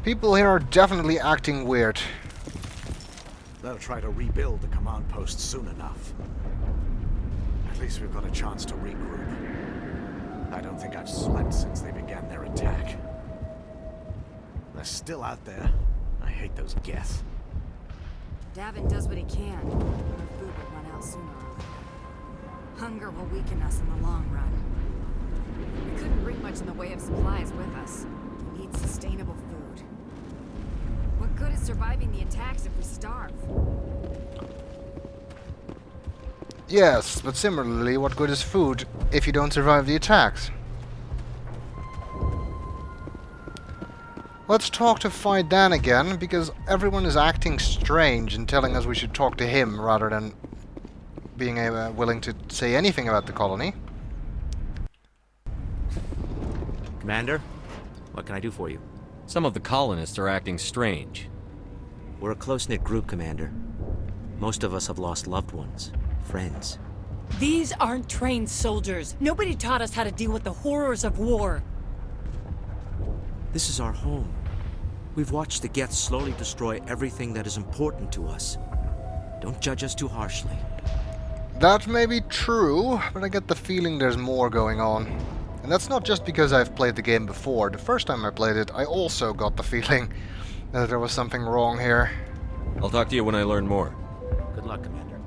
People here are definitely acting weird. They'll try to rebuild the command post soon enough. At least we've got a chance to regroup. I don't think I've slept since they began their attack. They're still out there. I hate those Geth. Davin does what he can. Our food will run out sooner or later. Hunger will weaken us in the long run. We couldn't bring much in the way of supplies with us. We need sustainable food. What good is surviving the attacks if we starve? Yes, but similarly, what good is food if you don't survive the attacks? Let's talk to Faidan again, because everyone is acting strange and telling us we should talk to him rather than being willing to say anything about the colony. Commander, what can I do for you? Some of the colonists are acting strange. We're a close-knit group, Commander. Most of us have lost loved ones, friends. These aren't trained soldiers. Nobody taught us how to deal with the horrors of war. This is our home. We've watched the Geth slowly destroy everything that is important to us. Don't judge us too harshly. That may be true, but I get the feeling there's more going on. And that's not just because I've played the game before. The first time I played it, I also got the feeling that there was something wrong here. I'll talk to you when I learn more. Good luck, Commander.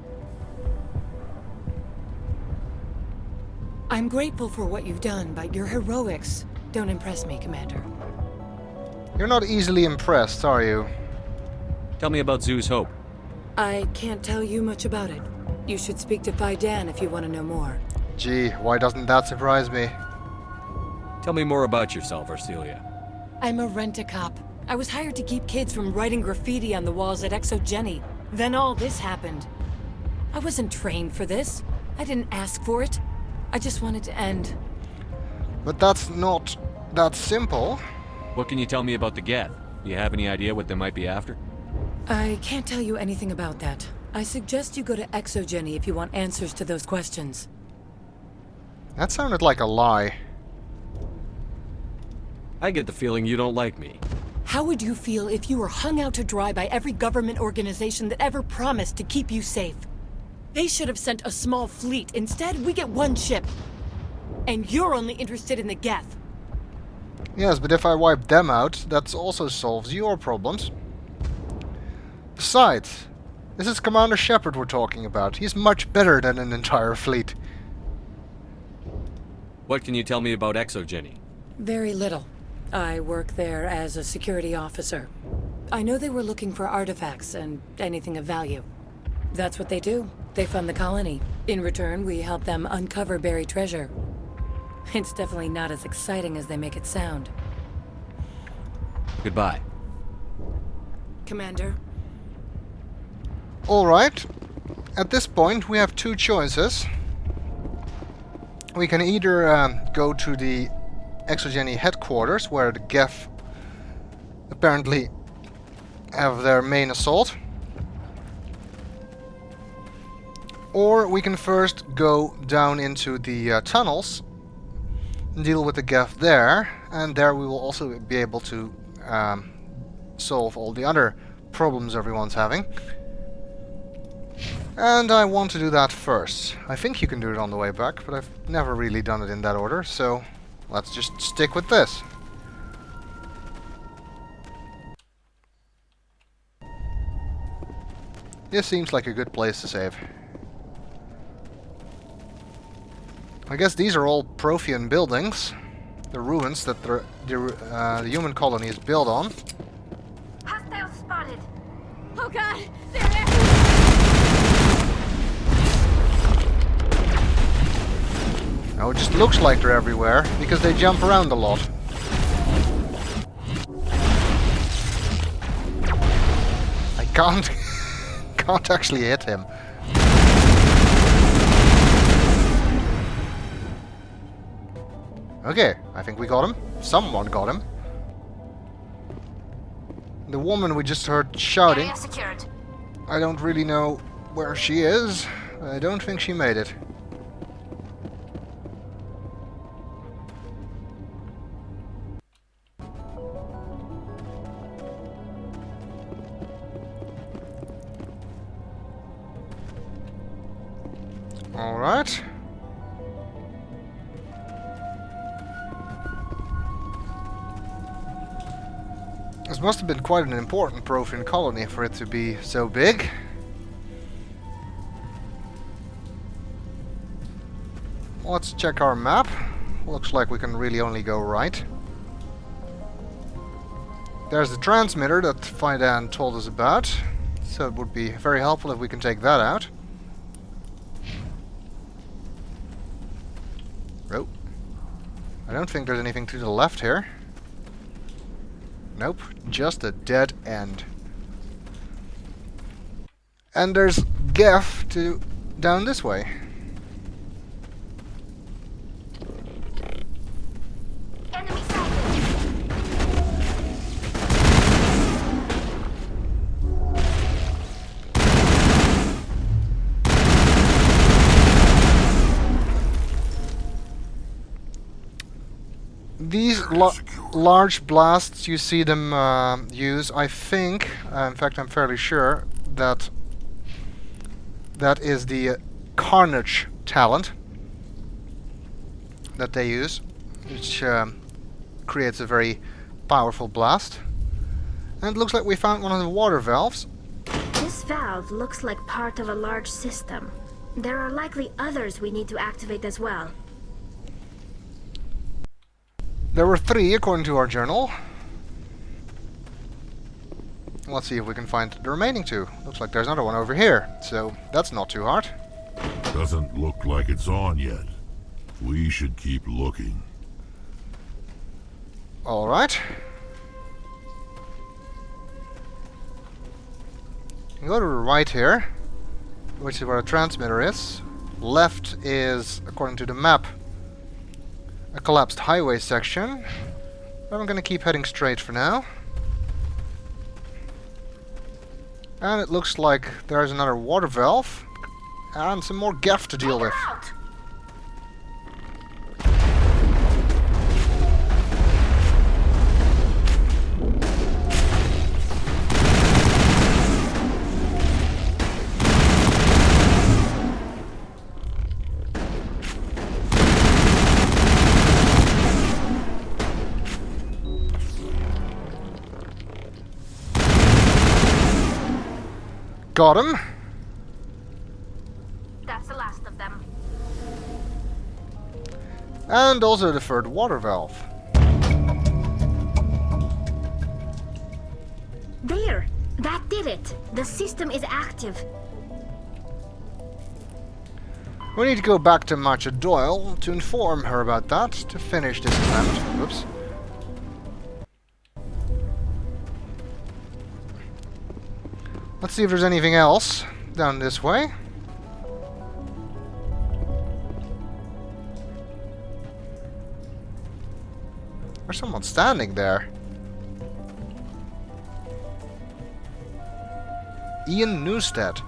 I'm grateful for what you've done, but your heroics don't impress me, Commander. You're not easily impressed, are you? Tell me about Zoo's Hope. I can't tell you much about it. You should speak to Faidan if you want to know more. Gee, why doesn't that surprise me? Tell me more about yourself, Arcelia. I'm a rent-a-cop. I was hired to keep kids from writing graffiti on the walls at Exogeny. Then all this happened. I wasn't trained for this. I didn't ask for it. I just wanted to end. But that's not that simple. What can you tell me about the Geth? Do you have any idea what they might be after? I can't tell you anything about that. I suggest you go to Exogeny if you want answers to those questions. That sounded like a lie. I get the feeling you don't like me. How would you feel if you were hung out to dry by every government organization that ever promised to keep you safe? They should have sent a small fleet. Instead, we get one ship. And you're only interested in the Geth. Yes, but if I wipe them out, that also solves your problems. Besides, this is Commander Shepard we're talking about. He's much better than an entire fleet. What can you tell me about Exogeny? Very little. I work there as a security officer. I know they were looking for artifacts and anything of value. That's what they do. They fund the colony. In return, we help them uncover buried treasure. It's definitely not as exciting as they make it sound. Goodbye. Commander? Alright. At this point, we have two choices. We can either go to the Exogeny headquarters, where the Geth apparently have their main assault. Or we can first go down into the tunnels and deal with the Geth there, and there we will also be able to solve all the other problems everyone's having. And I want to do that first. I think you can do it on the way back, but I've never really done it in that order, so let's just stick with this. This seems like a good place to save. I guess these are all Prothean buildings. The ruins that the human colony is built on. Hostile spotted! Oh god! They're there! Now it just looks like they're everywhere, because they jump around a lot. I can't actually hit him. Okay, I think we got him. Someone got him. The woman we just heard shouting. Area secured. I don't really know where she is. I don't think she made it. Alright. This must have been quite an important Prothean colony for it to be so big. Let's check our map. Looks like we can really only go right. There's the transmitter that Fidan told us about, so it would be very helpful if we can take that out. Oh. I don't think there's anything to the left here. Nope, just a dead end. And there's Geth down this way. Enemy sighted. These large blasts, you see them use, I think, in fact I'm fairly sure, that is the Carnage talent that they use, which creates a very powerful blast. And it looks like we found one of the water valves. This valve looks like part of a large system. There are likely others we need to activate as well. There were 3 according to our journal. Let's see if we can find the remaining 2. Looks like there's another one over here, so that's not too hard. Doesn't look like it's on yet. We should keep looking. Alright. You go to the right here, which is where the transmitter is. Left is, according to the map, a collapsed highway section. But I'm gonna keep heading straight for now. And it looks like there's another water valve and some more Geth to deal with. Out! Got him. That's the last of them. And also the third water valve. There! That did it! The system is active. We need to go back to Matcha Doyle to inform her about that to finish this attempt. Whoops. Let's see if there's anything else down this way. There's someone standing there. Ian Newad.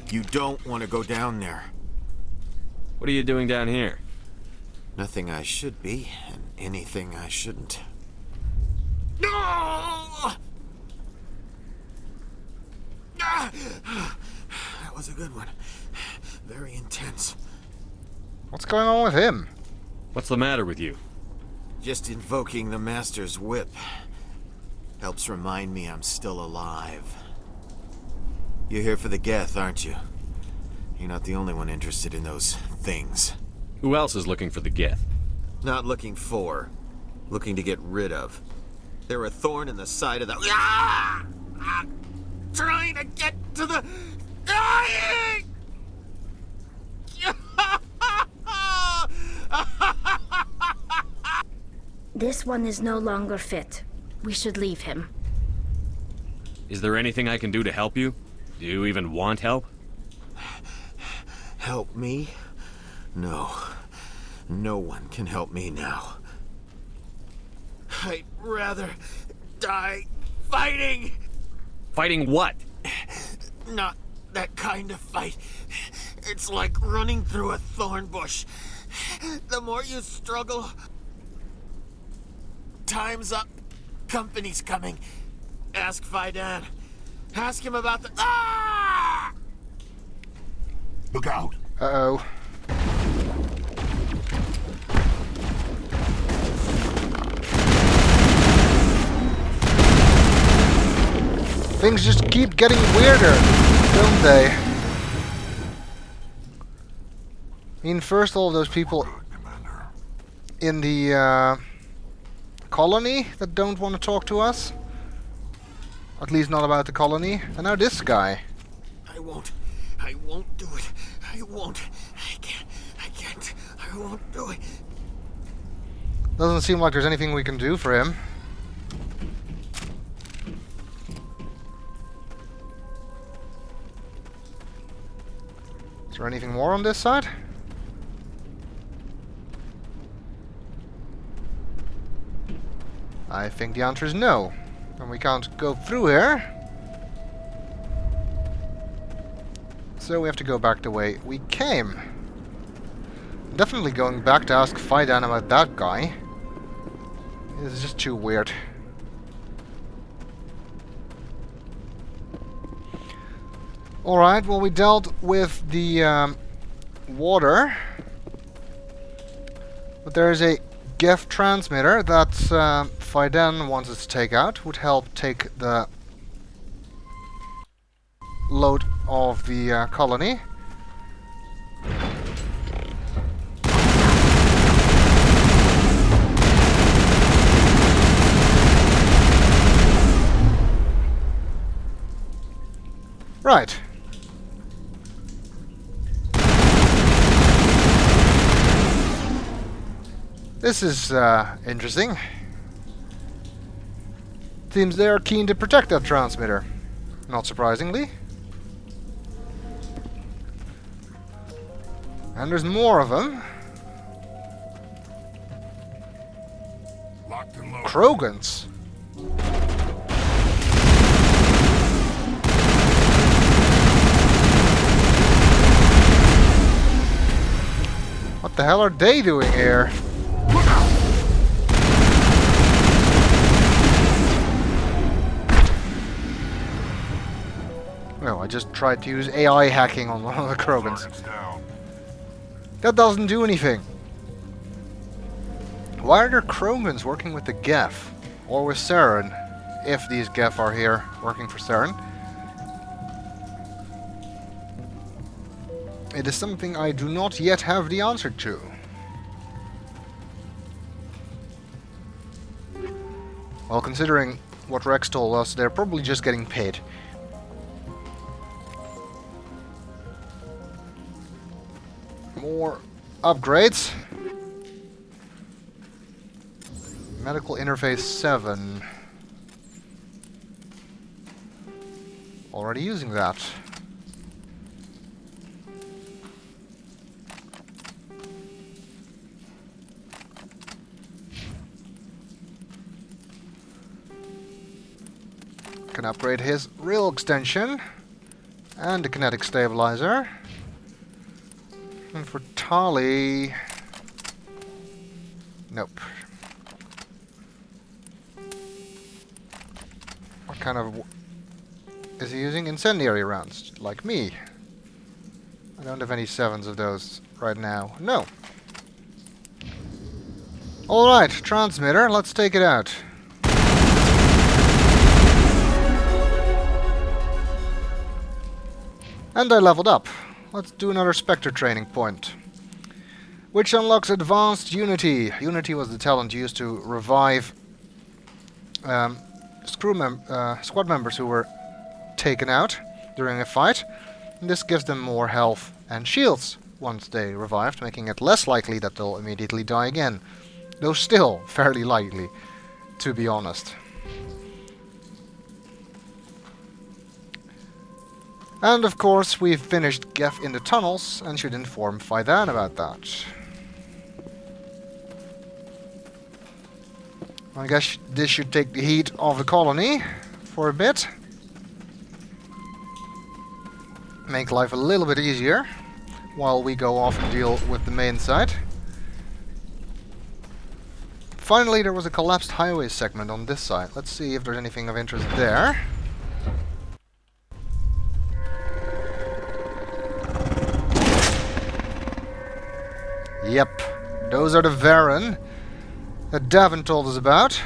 You don't want to go down there. What are you doing down here? Nothing I should be, and anything I shouldn't. No! That was a good one. Very intense. What's going on with him? What's the matter with you? Just invoking the Master's whip helps remind me I'm still alive. You're here for the Geth, aren't you? You're not the only one interested in those things. Who else is looking for the Geth? Not looking for, looking to get rid of. They're a thorn in the side of the... Trying to get to the... This one is no longer fit. We should leave him. Is there anything I can do to help you? Do you even want help? Help me? No. No one can help me now. I'd rather die fighting! Fighting what? Not that kind of fight. It's like running through a thorn bush. The more you struggle... Time's up. Company's coming. Ask Fidan. Ask him about the... Ah! Look out! Uh-oh. Things just keep getting weirder, don't they? I mean, first all those people in the colony that don't want to talk to us. At least not about the colony. And now this guy. I won't do it. I won't. I can't. I won't do it. Doesn't seem like there's anything we can do for him. Is there anything more on this side? I think the answer is no. And we can't go through here. So we have to go back the way we came. Definitely going back to ask Faidan about that guy. This is just too weird. Alright, well, we dealt with the water. But there is a Geth transmitter that Faidan wants us to take out. Would help take the load of the colony. Right. This is interesting. Seems they are keen to protect that transmitter. Not surprisingly. And there's more of them. Locked and loaded. Krogans. What the hell are they doing here? No, I just tried to use AI hacking on one of the Krogans. That doesn't do anything. Why are there Krogans working with the Geth? Or with Saren? If these Geth are here working for Saren. It is something I do not yet have the answer to. Well, considering what Rex told us, they're probably just getting paid. More upgrades. Medical interface 7. Already using that. Can upgrade his rail extension and the kinetic stabilizer. And for Tali, nope. What kind of is he using? Incendiary rounds, like me. I don't have any 7s of those right now. No. All right, transmitter. Let's take it out. And I leveled up. Let's do another Spectre training point. Which unlocks Advanced Unity. Unity was the talent used to revive squad members who were taken out during a fight. And this gives them more health and shields once they revived, making it less likely that they'll immediately die again. Though still fairly likely, to be honest. And of course, we've finished Geth in the tunnels and should inform Faidan about that. I guess this should take the heat off the colony for a bit. Make life a little bit easier while we go off and deal with the main site. Finally, there was a collapsed highway segment on this side. Let's see if there's anything of interest there. Yep, those are the Varen that Davin told us about.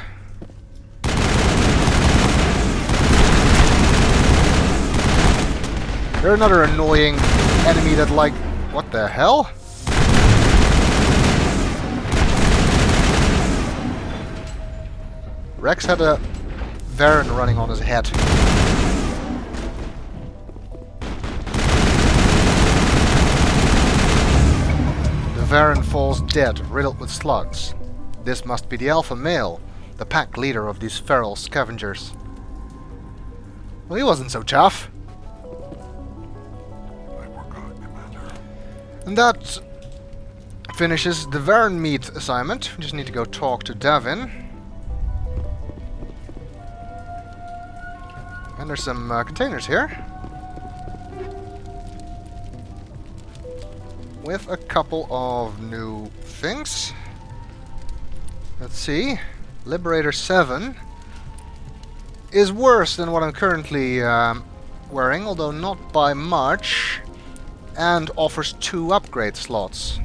They're another annoying enemy that, like... What the hell? Rex had a Varen running on his head. The Varen falls dead, riddled with slugs. This must be the alpha male, the pack leader of these feral scavengers. Well, he wasn't so tough. And that finishes the Varen meat assignment. We just need to go talk to Davin. And there's some containers here. With a couple of new things. Let's see. Liberator 7 is worse than what I'm currently wearing, although not by much. And offers 2 upgrade slots.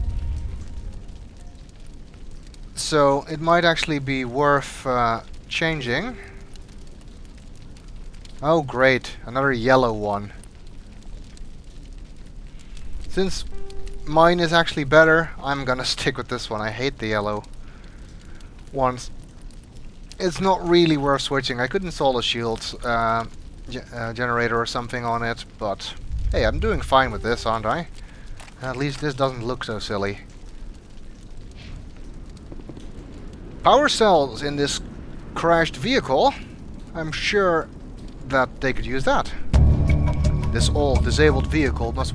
So it might actually be worth changing. Oh great, another yellow one. Since mine is actually better, I'm gonna stick with this one. I hate the yellow ones. It's not really worth switching. I could install a shield generator or something on it, but hey, I'm doing fine with this, aren't I? At least this doesn't look so silly. Power cells in this crashed vehicle. I'm sure that they could use that. This old, disabled vehicle was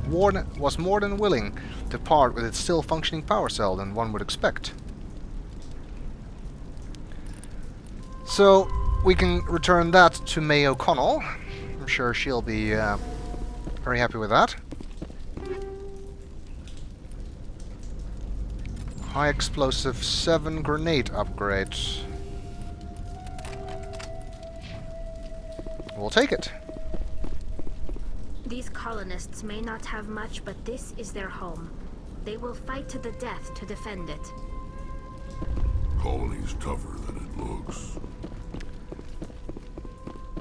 more than willing to part with its still functioning power cell than one would expect. So, we can return that to May O'Connell. I'm sure she'll be very happy with that. High explosive 7 grenade upgrades. We'll take it. These colonists may not have much, but this is their home. They will fight to the death to defend it. Colony's tougher than it looks.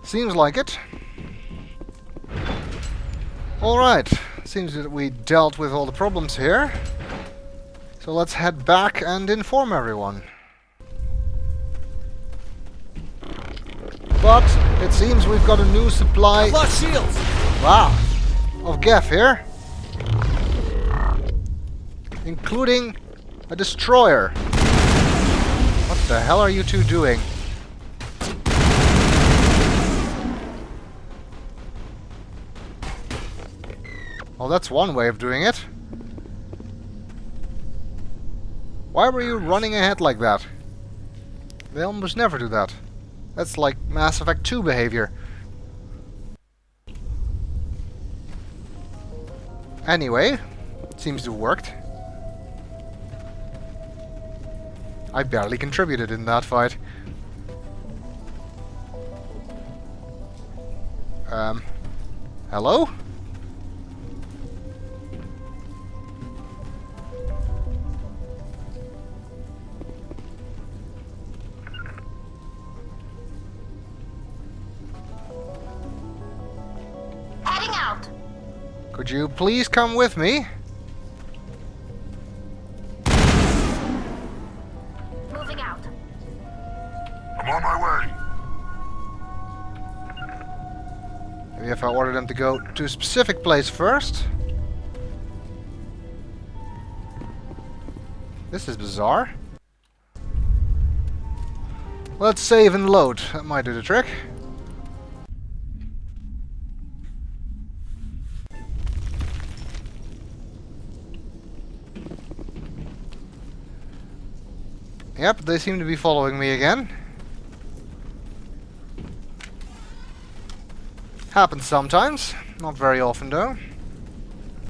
Seems like it. Alright, seems that we dealt with all the problems here. So let's head back and inform everyone. But it seems we've got a new supply. Lost shields! Wow, of Geth here. Including a destroyer. What the hell are you two doing? Well, that's one way of doing it. Why were you running ahead like that? They almost never do that. That's like Mass Effect 2 behavior. Anyway, seems to have worked. I barely contributed in that fight. Hello? Heading out. Could you please come with me? Moving out. I'm on my way. Maybe if I order them to go to a specific place first. This is bizarre. Let's save and load. That might do the trick. Yep, they seem to be following me again. Happens sometimes, not very often though.